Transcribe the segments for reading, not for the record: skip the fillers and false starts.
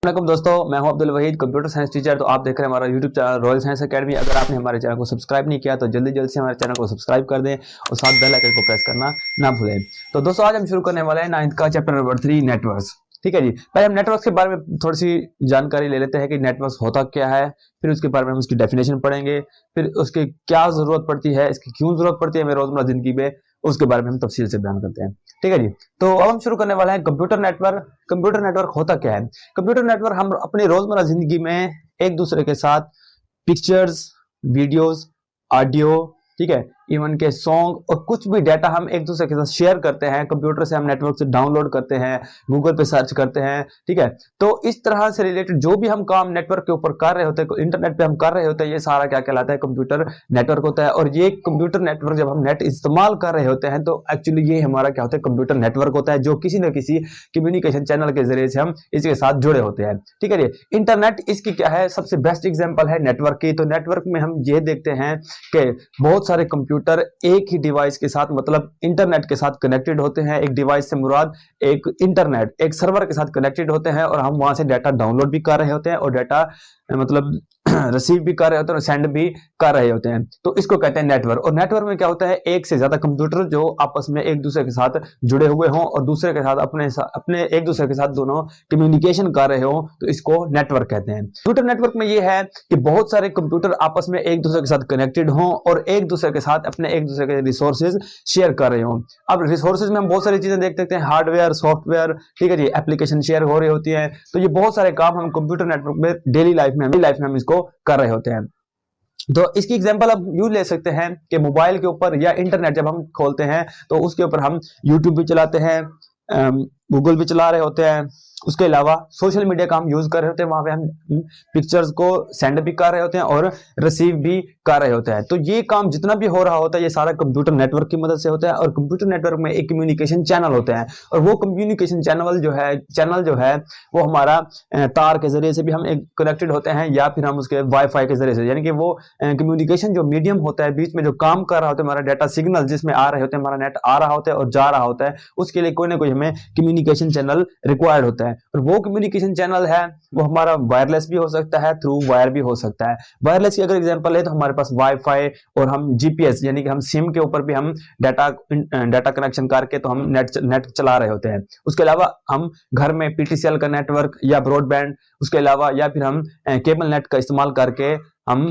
वालेकुम दोस्तों, मैं हूं Abdul Waheed, computer science teacher. तो आप देख रहे हैं हमारा YouTube channel royal science academy. अगर आपने हमारे चैनल को सब्सक्राइब नहीं किया तो जल्दी जल्दी से हमारे चैनल को सब्सक्राइब कर दें और साथ बेल आइकन को प्रेस करना ना भूलें। तो दोस्तों, आज हम शुरू करने वाले हैं 9th का चैप्टर नंबर 3 नेटवर्क्स। ठीक है जी। पहले हम नेटवर्क्स के बारे में थोड़ी सी जानकारी ले लेते हैं कि नेटवर्क्स होता क्या है, फिर उसके बारे में हम उसकी डेफिनेशन पढ़ेंगे, फिर उसकी क्या जरूरत पड़ती है, इसकी क्यों जरूरत पड़ती है हमें रोजमर्रा जिंदगी में, उसके बारे में हम तफसील से बयान करते हैं। ठीक है जी। तो अब हम शुरू करने वाले हैं कंप्यूटर नेटवर्क। कंप्यूटर नेटवर्क होता क्या है? कंप्यूटर नेटवर्क हम अपनी रोजमर्रा जिंदगी में एक दूसरे के साथ पिक्चर्स, वीडियोस, ऑडियो, ठीक है, इवन के सॉन्ग और कुछ भी डाटा हम एक दूसरे के साथ शेयर करते हैं। कंप्यूटर से हम नेटवर्क से डाउनलोड करते हैं, गूगल पे सर्च करते हैं। ठीक है। तो इस तरह से रिलेटेड जो भी हम काम नेटवर्क के ऊपर कर रहे होते हैं, इंटरनेट पे हम कर रहे होते हैं, ये सारा क्या कहलाता है? कंप्यूटर नेटवर्क होता है। और ये कंप्यूटर नेटवर्क जब हम नेट इस्तेमाल कर रहे होते हैं तो एक्चुअली ये हमारा क्या होता है? कंप्यूटर नेटवर्क होता है, जो किसी न किसी कम्युनिकेशन चैनल के जरिए से हम इसके साथ जुड़े होते हैं। ठीक है जी। इंटरनेट इसकी क्या है? सबसे बेस्ट एग्जाम्पल है नेटवर्क की। तो नेटवर्क में हम ये देखते हैं कि बहुत सारे कंप्यूटर एक ही डिवाइस के साथ, मतलब इंटरनेट के साथ कनेक्टेड होते हैं। एक डिवाइस से मुराद एक इंटरनेट, एक सर्वर के साथ कनेक्टेड होते हैं और हम वहां से डाटा डाउनलोड भी कर रहे होते हैं और डाटा मतलब रिसीव भी कर रहे होते हैं और सेंड भी कर रहे होते हैं। तो इसको कहते हैं नेटवर्क। और नेटवर्क में क्या होता है? एक से ज्यादा कंप्यूटर जो आपस में एक दूसरे के साथ जुड़े हुए हों और दूसरे के साथ अपने एक दूसरे के साथ दोनों कम्युनिकेशन कर रहे हो, तो इसको नेटवर्क कहते हैं। कंप्यूटर नेटवर्क में ये है कि बहुत सारे कंप्यूटर आपस में एक दूसरे के साथ कनेक्टेड हों और एक दूसरे के साथ अपने एक दूसरे के रिसोर्सेज शेयर कर रहे हो। अब रिसोर्सेज में हम बहुत सारी चीजें देख सकते हैं, हार्डवेयर, सॉफ्टवेयर, ठीक है जी, एप्लीकेशन शेयर हो रही होती है। तो ये बहुत सारे काम हम कंप्यूटर नेटवर्क में डेली लाइफ में हम इसको कर रहे होते हैं। तो इसकी एग्जांपल अब यूज ले सकते हैं कि मोबाइल के ऊपर या इंटरनेट जब हम खोलते हैं तो उसके ऊपर हम यूट्यूब भी चलाते हैं, गूगल भी चला रहे होते हैं। उसके अलावा सोशल मीडिया का हम यूज कर रहे होते हैं, वहां पे हम पिक्चर्स को सेंड भी कर रहे होते हैं और रिसीव भी कर रहे होते हैं। तो ये काम जितना भी हो रहा होता है ये सारा कंप्यूटर नेटवर्क की मदद से होता है। और कंप्यूटर नेटवर्क में एक कम्युनिकेशन चैनल होता है और वो कम्युनिकेशन चैनल जो है वो हमारा तार के जरिए से भी हम एक कनेक्टेड होते हैं या फिर हम उसके वाईफाई के जरिए से, यानी कि वो कम्युनिकेशन जो मीडियम होता है बीच में जो काम कर रहा होता है, हमारा डाटा सिग्नल जिसमें आ रहे होते हैं, हमारा नेट आ रहा होता है और जा रहा होता है, उसके लिए कोई ना कोई हमें कम्युनिकेशन चैनल रिक्वायर्ड होता है। और वो कम्युनिकेशन चैनल है वो हमारा वायरलेस भी हो सकता है, थ्रू वायर भी हो सकता है। वायरलेस की अगर एग्जांपल है तो हमारे पास वाईफाई और हम जीपीएस यानी कि हम सिम के ऊपर भी हम डाटा कनेक्शन करके तो हम नेट चला रहे होते हैं। उसके अलावा हम घर में पीटीसीएल का नेटवर्क या ब्रॉडबैंड, उसके अलावा या फिर हम केबल नेट का इस्तेमाल करके हम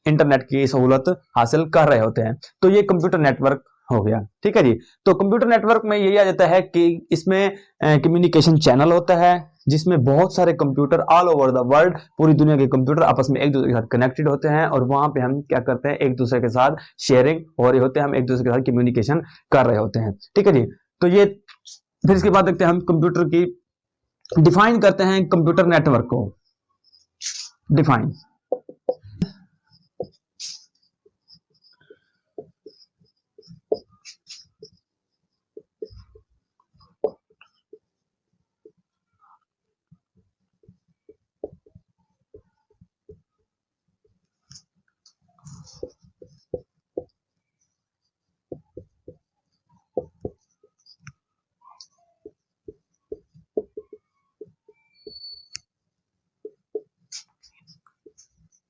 इंटरनेट की सहूलत हासिल कर रहे होते हैं। तो ये कंप्यूटर नेटवर्क हो गया। ठीक है जी। तो कंप्यूटर नेटवर्क में यही आ जाता है कि इसमें कम्युनिकेशन चैनल होता है जिसमें बहुत सारे computer all over the world, पूरी दुनिया के कंप्यूटर आपस में एक दूसरे के साथ कनेक्टेड होते हैं और वहां पे हम क्या करते हैं? एक दूसरे के साथ शेयरिंग हो रही होते हैं, हम एक दूसरे के साथ कम्युनिकेशन कर रहे होते हैं। ठीक है जी। तो ये फिर इसके बाद देखते हैं हम कंप्यूटर की डिफाइन करते हैं कंप्यूटर नेटवर्क को। डिफाइन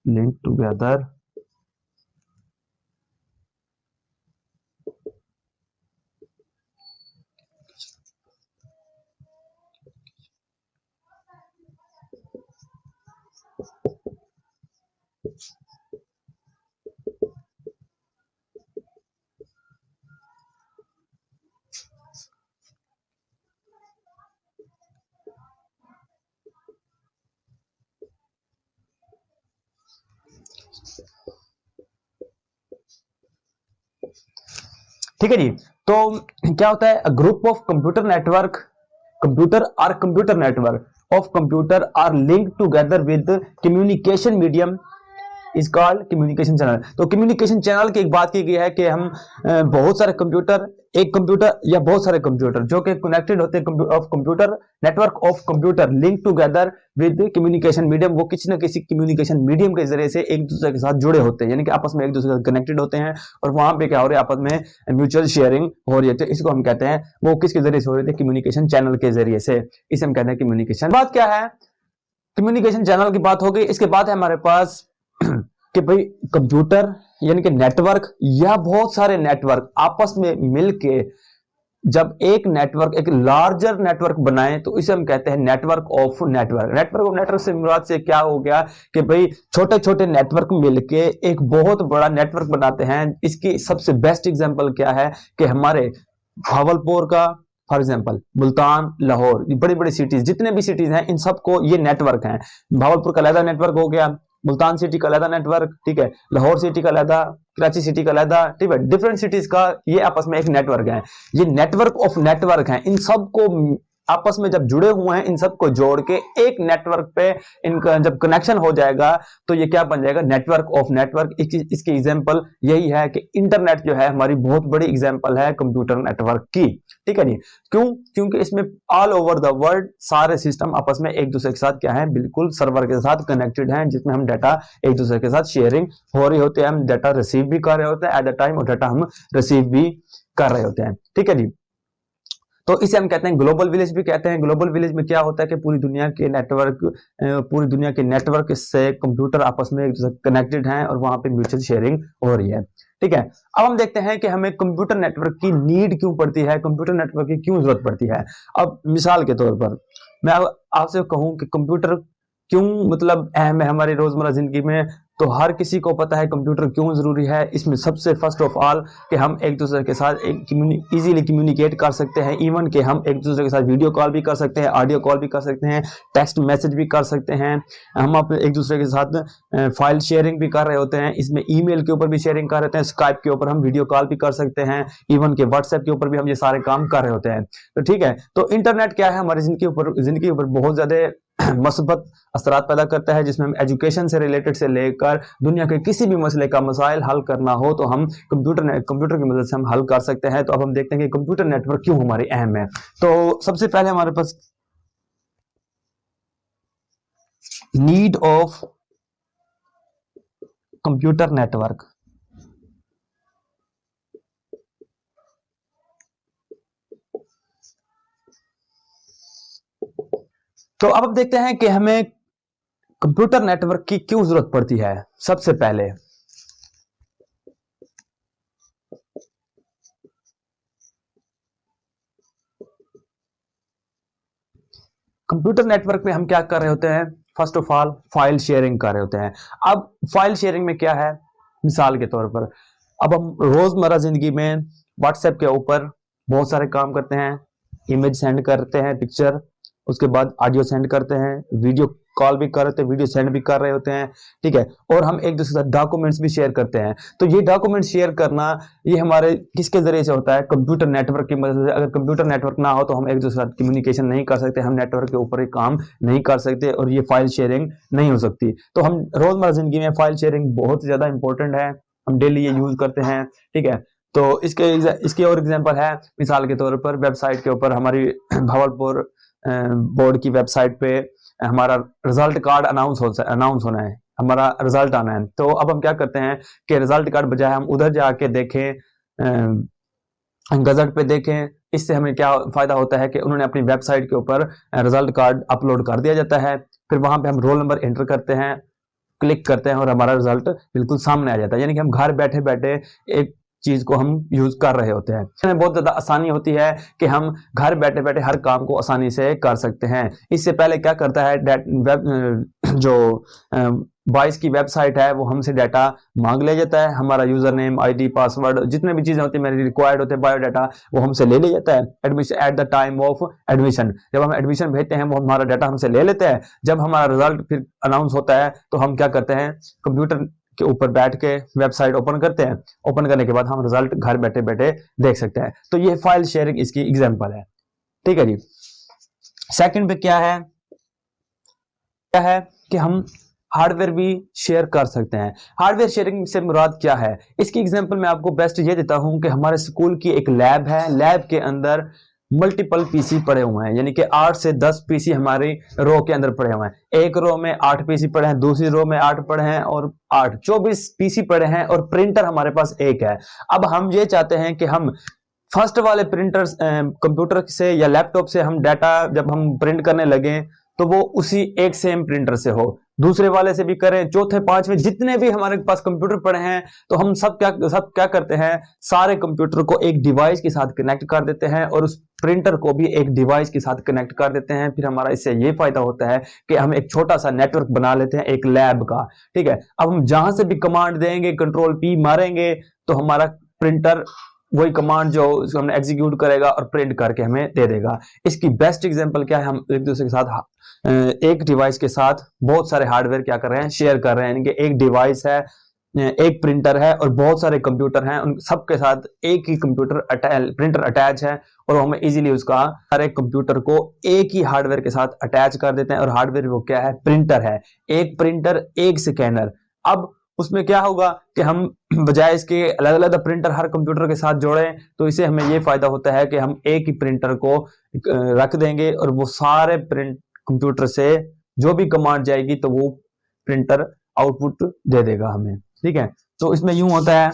लिंक टुगेदर ठीक है जी। तो क्या होता है? Group of computer network, computer network of computer are link together with communication medium is called communication channel. तो कम्युनिकेशन चैनल की एक बात की गई है कि हम बहुत सारे कंप्यूटर, एक कंप्यूटर या बहुत सारे कंप्यूटर जो कि कनेक्टेड होते हैं of computer network of computer link together with communication medium, वो किसी न किसी कम्युनिकेशन मीडियम के जरिए से एक दूसरे के साथ जुड़े होते हैं, यानी कि आपस में एक दूसरे के साथ कनेक्टेड होते हैं और वहां पे क्या हो रहा है? आपस में म्यूचुअल शेयरिंग हो रही है। तो इसको हम कहते हैं, वो किसके जरिए से हो रही है? कम्युनिकेशन चैनल के जरिए से, इसे हम कहते हैं कम्युनिकेशन। बात क्या है? कम्युनिकेशन चैनल की बात हो गई। इसके बाद है हमारे पास कि भाई कंप्यूटर यानी कि नेटवर्क या बहुत सारे नेटवर्क आपस में मिलके जब एक नेटवर्क एक लार्जर नेटवर्क बनाए तो इसे हम कहते हैं network of network. Network of network से मुराद से क्या हो गया कि भाई छोटे छोटे नेटवर्क मिलके एक बहुत बड़ा नेटवर्क बनाते हैं। इसकी सबसे बेस्ट एग्जांपल क्या है कि हमारे भावलपुर का फॉर एग्जांपल मुल्तान, लाहौर, बड़ी बड़ी सिटीज, जितने भी सिटीज हैं इन सबको ये नेटवर्क हैं। भावलपुर का अलग नेटवर्क हो गया, मुल्तान सिटी का अलग नेटवर्क, ठीक है, लाहौर सिटी का अलग, कराची सिटी का अलग, ठीक है, डिफरेंट सिटीज का ये आपस में एक नेटवर्क है। ये नेटवर्क ऑफ नेटवर्क है। इन सबको आपस में जब जुड़े हुए हैं इन सबको जोड़ के एक नेटवर्क पे इनका जब कनेक्शन हो जाएगा तो ये क्या बन जाएगा, नेटवर्क ऑफ नेटवर्क। इसकी एग्जांपल यही है कि इंटरनेट जो है हमारी बहुत बड़ी एग्जांपल है कंप्यूटर नेटवर्क की, ठीक है जी। क्यों? क्योंकि इसमें ऑल ओवर द वर्ल्ड सारे सिस्टम आपस में एक दूसरे के साथ क्या है, बिल्कुल सर्वर के साथ कनेक्टेड हैं, जिसमें हम डाटा एक दूसरे के साथ शेयरिंग हो रही होती है, हम डाटा रिसीव भी कर रहे होते हैं एट द टाइम और डाटा हम रिसीव भी कर रहे होते हैं, ठीक है जी। तो इसे हम कहते हैं ग्लोबल विलेज भी कहते हैं। ग्लोबल विलेज में क्या होता है कि पूरी दुनिया के नेटवर्क से कंप्यूटर आपस में एक दूसरे कनेक्टेड हैं और वहां पे म्यूचुअल शेयरिंग हो रही है, ठीक है। अब हम देखते हैं कि हमें कंप्यूटर नेटवर्क की नीड क्यों पड़ती है, कंप्यूटर नेटवर्क की क्यों जरूरत पड़ती है। अब मिसाल के तौर पर मैं आपसे कहूं कि कंप्यूटर क्यों मतलब अहम है हमारी रोजमर्रा जिंदगी में, तो हर किसी को पता है कंप्यूटर क्यों जरूरी है। इसमें सबसे फर्स्ट ऑफ ऑल कि हम एक दूसरे के साथ इजीली कम्युनिकेट कर सकते हैं, इवन कि हम एक दूसरे के साथ वीडियो कॉल भी कर सकते हैं, ऑडियो कॉल भी कर सकते हैं, टेक्स्ट मैसेज भी कर सकते हैं, हम अपने एक दूसरे के साथ फाइल शेयरिंग भी कर रहे होते हैं, इसमें ईमेल के ऊपर भी शेयरिंग कर रहे हैं, स्काइप के ऊपर हम वीडियो कॉल भी कर सकते हैं, इवन के व्हाट्सएप के ऊपर भी हम ये सारे काम कर रहे होते हैं। तो ठीक है, तो इंटरनेट क्या है हमारी जिंदगी ऊपर बहुत ज्यादा मस्बत असरात पैदा करता है, जिसमें हम एजुकेशन से रिलेटेड से लेकर दुनिया के किसी भी मसले का मसाइल हल करना हो तो हम कंप्यूटर की मदद से हम हल कर सकते हैं। तो अब हम देखते हैं कि कंप्यूटर नेटवर्क क्यों हमारे अहम है। तो सबसे पहले हमारे पास नीड ऑफ कंप्यूटर नेटवर्क। तो अब हम देखते हैं कि हमें कंप्यूटर नेटवर्क की क्यों जरूरत पड़ती है। सबसे पहले कंप्यूटर नेटवर्क में हम क्या कर रहे होते हैं, first of all file sharing कर रहे होते हैं। अब फाइल शेयरिंग में क्या है, मिसाल के तौर पर अब हम रोजमर्रा जिंदगी में व्हाट्सएप के ऊपर बहुत सारे काम करते हैं, इमेज सेंड करते हैं, पिक्चर, उसके बाद ऑडियो सेंड करते हैं, वीडियो कॉल भी कर रहे होते हैं, वीडियो सेंड भी कर रहे होते हैं, ठीक है, और हम एक दूसरे के साथ डॉक्यूमेंट्स भी शेयर करते हैं। तो ये डॉक्यूमेंट शेयर करना ये हमारे किसके जरिए से होता है, कंप्यूटर नेटवर्क की मदद से। अगर कंप्यूटर नेटवर्क ना हो तो हम एक दूसरे के साथ कम्युनिकेशन नहीं कर सकते, हम नेटवर्क के ऊपर ही काम नहीं कर सकते और ये फाइल शेयरिंग नहीं हो सकती। तो हम रोजमर्रा जिंदगी में फाइल शेयरिंग बहुत ज्यादा इंपॉर्टेंट है, हम डेली ये यूज करते हैं, ठीक है। तो इसके और एग्जाम्पल है, मिसाल के तौर पर वेबसाइट के ऊपर हमारी भावलपुर बोर्ड की वेबसाइट पे हमारा रिजल्ट कार्ड अनाउंस होना है, हमारा रिजल्ट आना है। तो अब हम क्या करते हैं कि रिजल्ट कार्ड बजाय हम उधर जाके देखें, गजट पे देखें, इससे हमें क्या फायदा होता है कि उन्होंने अपनी वेबसाइट के ऊपर रिजल्ट कार्ड अपलोड कर दिया जाता है, फिर वहां पे हम रोल नंबर एंटर करते हैं, क्लिक करते हैं और हमारा रिजल्ट बिल्कुल सामने आ जाता है। यानी कि हम घर बैठे बैठे एक चीज को हम यूज कर रहे होते हैं। इसमें बहुत ज्यादा आसानी होती है कि हम घर बैठे बैठे हर काम को आसानी से कर सकते हैं। इससे पहले क्या करता है, जो 22 की वेबसाइट है वो हमसे डाटा मांग ले जाता है, हमारा यूजर नेम, आईडी, पासवर्ड, जितने भी चीजें होती है मेरी रिक्वायर्ड होते हैं, बायोडाटा, वो हमसे ले जाता है admission at the time of admission. जब हम एडमिशन भेजते हैं वो हमारा डाटा हमसे ले लेते हैं। जब हमारा रिजल्ट फिर अनाउंस होता है तो हम क्या करते हैं, कंप्यूटर के ऊपर बैठ के वेबसाइट ओपन करते हैं, ओपन करने के बाद हम रिजल्ट घर बैठे बैठे देख सकते हैं। तो ये फाइल शेयरिंग इसकी एग्जांपल है, ठीक है जी। सेकंड पे क्या है कि हम हार्डवेयर भी शेयर कर सकते हैं। हार्डवेयर शेयरिंग से मुराद क्या है, इसकी एग्जांपल मैं आपको बेस्ट ये देता हूं कि हमारे स्कूल की एक लैब है, लैब के अंदर मल्टीपल पीसी पड़े हुए हैं, यानी कि 8 से 10 पीसी हमारी रो के अंदर पड़े हुए हैं। एक रो में 8 पीसी पड़े हैं, दूसरी रो में 8 पड़े हैं और 8 24 पीसी पड़े हैं और प्रिंटर हमारे पास एक है। अब हम ये चाहते हैं कि हम फर्स्ट वाले प्रिंटर कंप्यूटर से या लैपटॉप से हम डाटा जब हम प्रिंट करने लगे तो वो उसी एक सेम प्रिंटर से हो, दूसरे वाले से भी करें, चौथे पांचवें जितने भी हमारे पास कंप्यूटर पड़े हैं, तो हम सब क्या करते हैं, सारे कंप्यूटर को एक डिवाइस के साथ कनेक्ट कर देते हैं और उस प्रिंटर को भी एक डिवाइस के साथ कनेक्ट कर देते हैं। फिर हमारा इससे ये फायदा होता है कि हम एक छोटा सा नेटवर्क बना लेते हैं एक लैब का, ठीक है। अब हम जहां से भी कमांड देंगे, कंट्रोल पी मारेंगे, तो हमारा प्रिंटर वही कमांड जो हमने एग्जीक्यूट करेगा और प्रिंट करके हमें दे देगा। इसकी बेस्ट एग्जांपल क्या है, हम एक दूसरे के साथ एक डिवाइस के साथ बहुत सारे हार्डवेयर क्या कर रहे हैं, शेयर कर रहे हैं। यानी कि एक डिवाइस है, एक प्रिंटर है और बहुत सारे कंप्यूटर हैं, उन सबके साथ एक ही प्रिंटर अटैच है, और हमें इजीली उसका हर एक कंप्यूटर को एक ही हार्डवेयर के साथ अटैच कर देते हैं। और हार्डवेयर वो क्या है, प्रिंटर है, एक प्रिंटर एक स्कैनर। अब उसमें क्या होगा कि हम बजाय इसके अलग अलग प्रिंटर हर कंप्यूटर के साथ जोड़ें, तो इसे हमें ये फायदा होता है कि हम एक ही प्रिंटर को रख देंगे और वो सारे प्रिंट कंप्यूटर से जो भी कमांड जाएगी तो वो प्रिंटर आउटपुट दे देगा हमें, ठीक है। तो इसमें यूं होता है,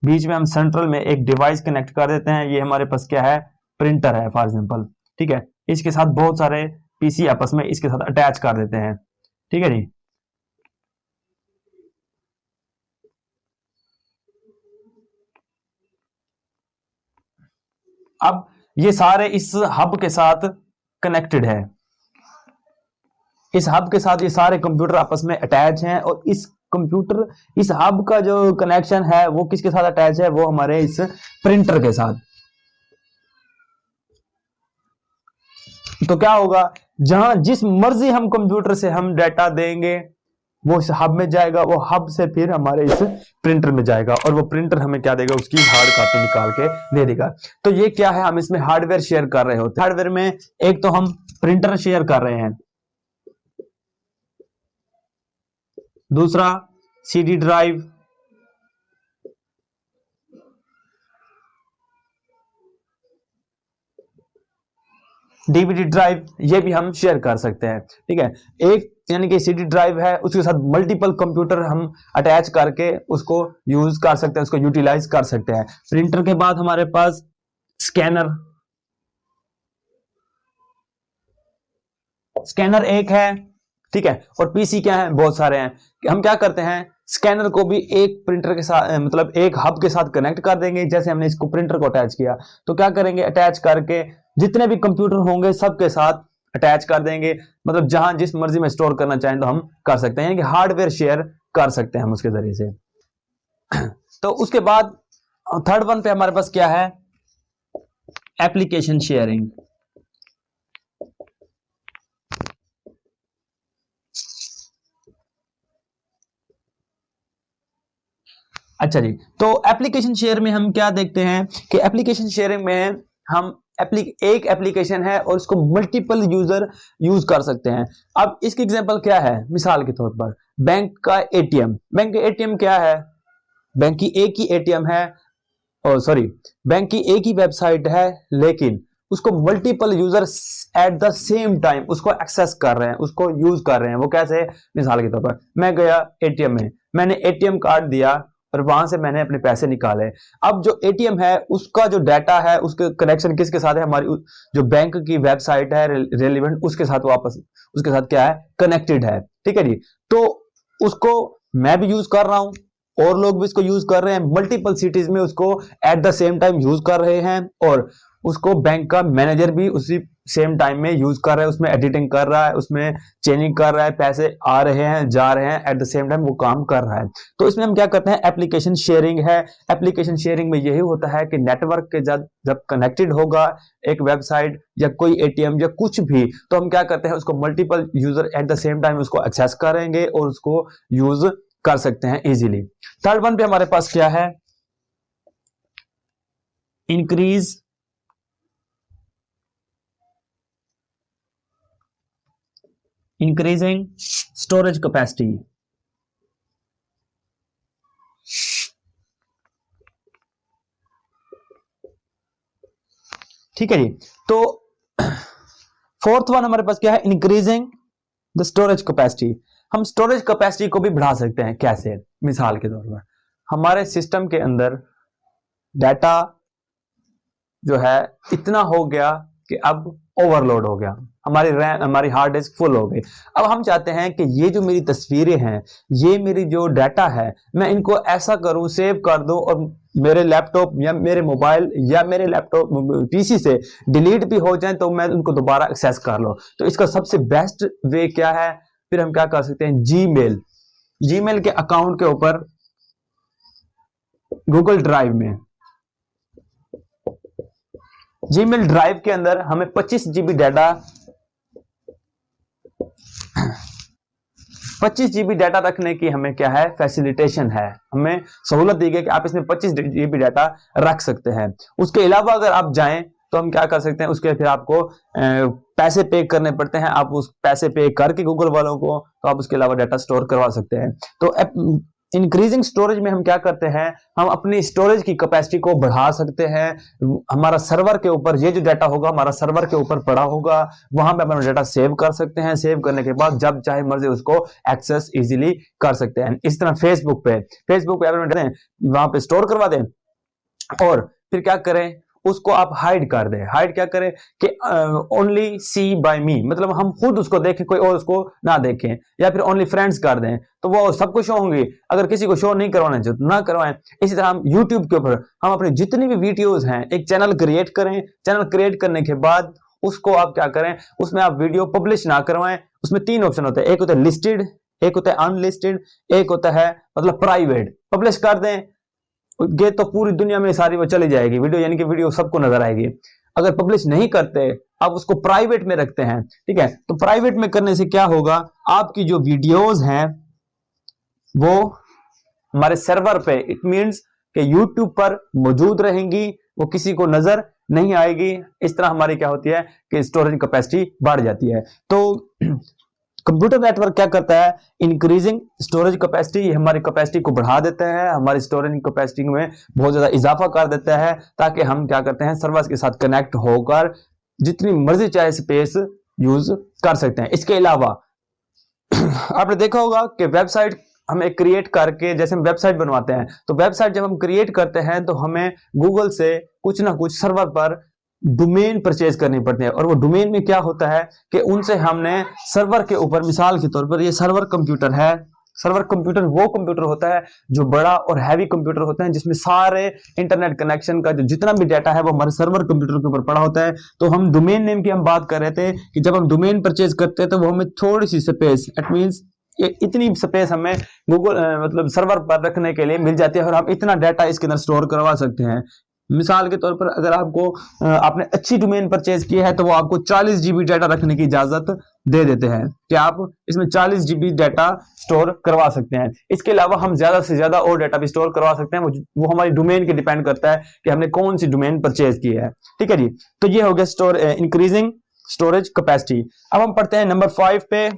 बीच में हम सेंट्रल में एक डिवाइस कनेक्ट कर देते हैं, ये हमारे पास क्या है, प्रिंटर है फॉर एग्जांपल, ठीक है। इसके साथ बहुत सारे पीसी आपस में इसके साथ अटैच कर देते हैं, ठीक है जी। अब ये सारे इस हब के साथ कनेक्टेड है, इस हब के साथ ये सारे कंप्यूटर आपस में अटैच हैं, और इस हब का जो कनेक्शन है वो किसके साथ अटैच है, वो हमारे इस प्रिंटर के साथ। तो क्या होगा, जहां जिस मर्जी हम कंप्यूटर से हम डाटा देंगे वो इस हब में जाएगा, वो हब से फिर हमारे इस प्रिंटर में जाएगा, और वो प्रिंटर हमें क्या देगा, उसकी हार्ड कॉपी निकाल के दे देगा। तो ये क्या है, हम इसमें हार्डवेयर शेयर कर रहे होते हैं। हार्डवेयर में एक तो हम प्रिंटर शेयर कर रहे हैं, दूसरा सीडी ड्राइव, डीवीडी ड्राइव, ये भी हम शेयर कर सकते हैं, ठीक है। एक यानी कि सीडी ड्राइव है, उसके साथ मल्टीपल कंप्यूटर हम अटैच करके उसको यूज कर सकते हैं, उसको यूटिलाइज कर सकते हैं। प्रिंटर के बाद हमारे पास स्कैनर, स्कैनर एक है, ठीक है। और पीसी क्या है, बहुत सारे हैं। हम क्या करते हैं, स्कैनर को भी एक प्रिंटर के साथ मतलब एक हब के साथ कनेक्ट कर देंगे। जैसे हमने इसको प्रिंटर को अटैच किया, तो क्या करेंगे, अटैच करके जितने भी कंप्यूटर होंगे सबके साथ अटैच कर देंगे। मतलब जहां जिस मर्जी में स्टोर करना चाहें तो हम कर सकते हैं, यानी कि हार्डवेयर शेयर कर सकते हैं हम उसके जरिए से। तो उसके बाद थर्ड वन पे हमारे पास क्या है, एप्लीकेशन शेयरिंग। अच्छा जी, तो एप्लीकेशन शेयर में हम क्या देखते हैं कि एप्लीकेशन शेयरिंग में हम एक एप्लीकेशन है और उसको मल्टीपल यूजर यूज कर सकते हैं। अब इसकी एग्जांपल क्या है, मिसाल के तौर पर बैंक का एटीएम। बैंक का एटीएम क्या है, बैंक की एक ही एटीएम है, सॉरी, बैंक की एक ही वेबसाइट है, लेकिन उसको multiple user at the same time उसको एक्सेस कर रहे हैं, उसको यूज कर रहे हैं। वो कैसे, मिसाल के तौर पर मैं गया एटीएम में, मैंने एटीएम कार्ड दिया और वहां से मैंने अपने पैसे निकाले। अब जो एटीएम है उसका जो डाटा है, उसके कनेक्शन किसके साथ है, हमारी जो बैंक की वेबसाइट है रेलिवेंट, उसके साथ वापस उसके साथ क्या है, कनेक्टेड है, ठीक है जी। तो उसको मैं भी यूज कर रहा हूं और लोग भी इसको यूज कर रहे हैं, मल्टीपल सिटीज में उसको at the same time use कर रहे हैं, और उसको बैंक का मैनेजर भी उसी सेम टाइम में यूज कर रहा है, उसमें एडिटिंग कर रहा है, उसमें चेंजिंग कर रहा है, पैसे आ रहे हैं जा रहे हैं, एट द सेम टाइम वो काम कर रहा है। तो इसमें हम क्या करते हैं, एप्लीकेशन शेयरिंग है। एप्लीकेशन शेयरिंग में यही होता है कि नेटवर्क के जब कनेक्टेड होगा एक वेबसाइट या कोई एटीएम या कुछ भी, तो हम क्या करते हैं, उसको multiple user at the same time उसको एक्सेस करेंगे और उसको यूज कर सकते हैं इजीली। थर्ड वन पे हमारे पास क्या है, इंक्रीजिंग स्टोरेज कैपेसिटी। ठीक है जी। तो फोर्थ वन हमारे पास क्या है, इंक्रीजिंग द स्टोरेज कैपेसिटी। हम स्टोरेज कैपेसिटी को भी बढ़ा सकते हैं, कैसे, मिसाल के तौर पर हमारे सिस्टम के अंदर डाटा जो है इतना हो गया कि अब ओवरलोड हो गया, हमारी रैम, हमारी हार्ड डिस्क फुल हो गई। अब हम चाहते हैं कि ये जो मेरी तस्वीरें हैं, ये मेरी जो डाटा है, मैं इनको ऐसा करूं, सेव कर दूं और मेरे लैपटॉप या मेरे मोबाइल या मेरे लैपटॉप पीसी से डिलीट भी हो जाए तो मैं उनको दोबारा एक्सेस कर लूं। तो इसका सबसे बेस्ट वे क्या है? फिर हम क्या कर सकते हैं, जीमेल के अकाउंट के ऊपर गूगल ड्राइव में, जीमेल ड्राइव के अंदर हमें 25 जीबी डाटा 25 जीबी डाटा रखने की हमें क्या है, फैसिलिटेशन है, हमें सहूलत दी गई कि आप इसमें 25 जीबी डाटा रख सकते हैं। उसके अलावा अगर आप जाएं तो हम क्या कर सकते हैं, उसके फिर आपको पैसे पे करने पड़ते हैं। आप उस पैसे पे करके गूगल वालों को, तो आप उसके अलावा डाटा स्टोर करवा सकते हैं। तो इंक्रीजिंग स्टोरेज में हम क्या करते हैं, हम अपनी स्टोरेज की कैपेसिटी को बढ़ा सकते हैं। हमारा सर्वर के ऊपर ये जो डाटा होगा, हमारा सर्वर के ऊपर पड़ा होगा, वहां पे अपना डाटा सेव कर सकते हैं। सेव करने के बाद जब चाहे मर्जी उसको एक्सेस इजीली कर सकते हैं। इस तरह फेसबुक पे अपने वहां पे स्टोर करवा दें और फिर क्या करें, उसको आप हाइड कर दें। हाइड क्या करें कि ओनली सी बाय मी, मतलब हम खुद उसको देखें, कोई और उसको ना देखें। या फिर ओनली फ्रेंड्स कर दें तो वो सबको शो होंगे। अगर किसी को शो नहीं करवाना चाहिए तो ना करवाएं। इसी तरह हम यूट्यूब के ऊपर हम अपनी जितनी भी वीडियोज हैं, एक चैनल क्रिएट करें। चैनल क्रिएट करने के बाद उसको आप क्या करें, उसमें आप वीडियो पब्लिश ना करवाएं। उसमें 3 ऑप्शन होते हैं, एक होता है लिस्टेड, एक होता है अनलिस्टेड, एक होता है मतलब प्राइवेट। पब्लिश कर दें, ये तो पूरी दुनिया में सारी वो चली जाएगी वीडियो, यानी कि वीडियो सबको नजर आएगी। अगर पब्लिश नहीं करते, आप उसको प्राइवेट में रखते हैं, ठीक है, तो प्राइवेट में करने से क्या होगा, आपकी जो वीडियोज हैं वो हमारे सर्वर पे, इट मींस कि यूट्यूब पर मौजूद रहेंगी, वो किसी को नजर नहीं आएगी। इस तरह हमारी क्या होती है कि स्टोरेज कैपेसिटी बढ़ जाती है। तो कंप्यूटर नेटवर्क क्या करता है, इंक्रीजिंग स्टोरेज कैपेसिटी, हमारी कैपेसिटी को बढ़ा देता है, हमारी स्टोरेज कैपेसिटी में बहुत ज्यादा इजाफा कर देता है, ताकि हम क्या करते हैं, सर्वर के साथ कनेक्ट होकर जितनी मर्जी चाहे स्पेस यूज कर सकते हैं। इसके अलावा आपने देखा होगा कि वेबसाइट हमें क्रिएट करके, जैसे हम वेबसाइट बनवाते हैं, तो वेबसाइट जब हम क्रिएट करते हैं तो हमें गूगल से कुछ ना कुछ सर्वर पर डोमेन परचेज करनी पड़ती है। और वो डोमेन में क्या होता है कि उनसे हमने सर्वर के ऊपर, मिसाल के तौर पर ये सर्वर कंप्यूटर है, सर्वर कंप्यूटर वो कंप्यूटर होता है जो बड़ा और हैवी कंप्यूटर होता है, जिसमें सारे इंटरनेट कनेक्शन का जो जितना भी डाटा है वो हमारे सर्वर कंप्यूटर के ऊपर पड़ा होता है। तो हम डोमेन नेम की हम बात कर रहे थे कि जब हम डोमेन परचेज करते हैं तो वो हमें थोड़ी सी स्पेस, इट मींस इतनी स्पेस हमें गूगल मतलब सर्वर पर रखने के लिए मिल जाती है, और हम इतना डाटा इसके अंदर स्टोर करवा सकते हैं। मिसाल के तौर पर अगर आपको आपने अच्छी डोमेन परचेज की है तो वो आपको 40 जीबी डाटा रखने की इजाजत दे देते हैं कि आप इसमें 40 जीबी डाटा स्टोर करवा सकते हैं। इसके अलावा हम ज्यादा से ज्यादा और डाटा भी स्टोर करवा सकते हैं, वो हमारी डोमेन के डिपेंड करता है कि हमने कौन सी डोमेन परचेज की है। ठीक है जी, तो ये हो गया स्टोर इंक्रीजिंग स्टोरेज कैपेसिटी। अब हम पढ़ते हैं नंबर 5 पे।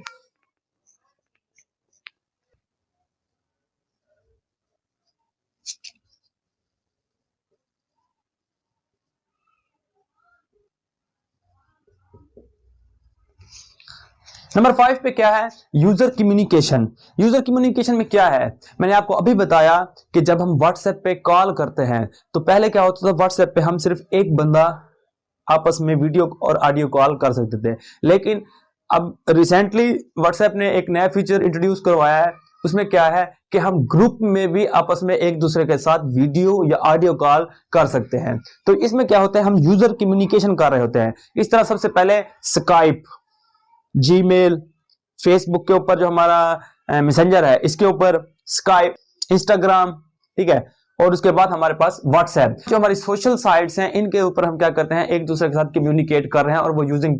नंबर 5 पे क्या है, यूजर कम्युनिकेशन। यूजर कम्युनिकेशन में क्या है, मैंने आपको अभी बताया कि जब हम व्हाट्सएप पे कॉल करते हैं तो पहले क्या होता था, व्हाट्सएप पे हम सिर्फ एक बंदा आपस में वीडियो और ऑडियो कॉल कर सकते थे। लेकिन अब रिसेंटली व्हाट्सएप ने एक नया फीचर इंट्रोड्यूस करवाया है। उसमें क्या है कि हम ग्रुप में भी आपस में एक दूसरे के साथ वीडियो या ऑडियो कॉल कर सकते हैं। तो इसमें क्या होता है, हम यूजर कम्युनिकेशन कर रहे होते हैं। इस तरह सबसे पहले स्काइप, जीमेल, फेसबुक के ऊपर जो हमारा मैसेंजर है इसके ऊपर, स्काइप, इंस्टाग्राम, ठीक है, और उसके बाद हमारे पास व्हाट्सएप, जो हमारी सोशल साइट्स हैं इनके ऊपर हम क्या करते हैं, एक दूसरे के साथ कम्युनिकेट कर रहे हैं, और वो यूजिंग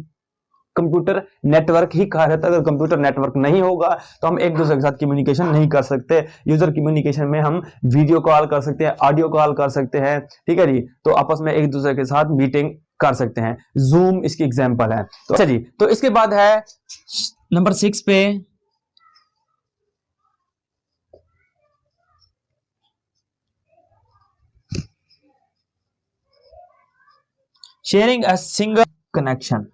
कंप्यूटर नेटवर्क ही कहा जाता है। अगर कंप्यूटर नेटवर्क नहीं होगा तो हम एक दूसरे के साथ कम्युनिकेशन नहीं कर सकते। यूजर कम्युनिकेशन में हम वीडियो कॉल कर सकते हैं, ऑडियो कॉल कर सकते हैं, ठीक है जी, तो आपस में एक दूसरे के साथ मीटिंग कर सकते हैं। जूम इसकी एग्जांपल है। तो अच्छा जी, तो इसके बाद है नंबर 6 पे शेयरिंग अ सिंगल कनेक्शन।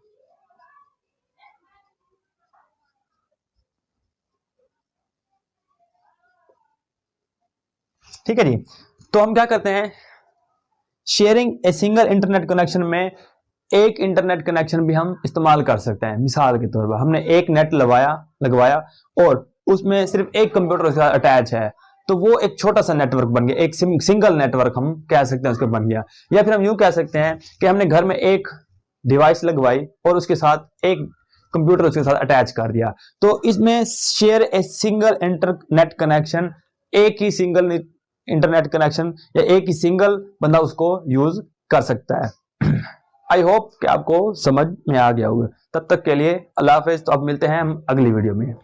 ठीक है जी, तो हम क्या करते हैं, sharing a single internet connection में एक इंटरनेट कनेक्शन भी हम इस्तेमाल कर सकते हैं। मिसाल के तौर पर हमने एक नेट लगवाया और उसमें सिर्फ एक कंप्यूटर उसके साथ अटैच है, तो वो एक छोटा सा नेटवर्क बन गया, एक सिंगल नेटवर्क हम कह सकते हैं उसके बन गया। या फिर हम यूं कह सकते हैं कि हमने घर में एक डिवाइस लगवाई और उसके साथ एक कंप्यूटर उसके साथ अटैच कर दिया, तो इसमें share a single internet connection, एक ही सिंगल इंटरनेट कनेक्शन या एक ही सिंगल बंदा उसको यूज कर सकता है। आई होप कि आपको समझ में आ गया होगा। तब तक के लिए अल्लाह हाफिज। तो अब मिलते हैं हम अगली वीडियो में।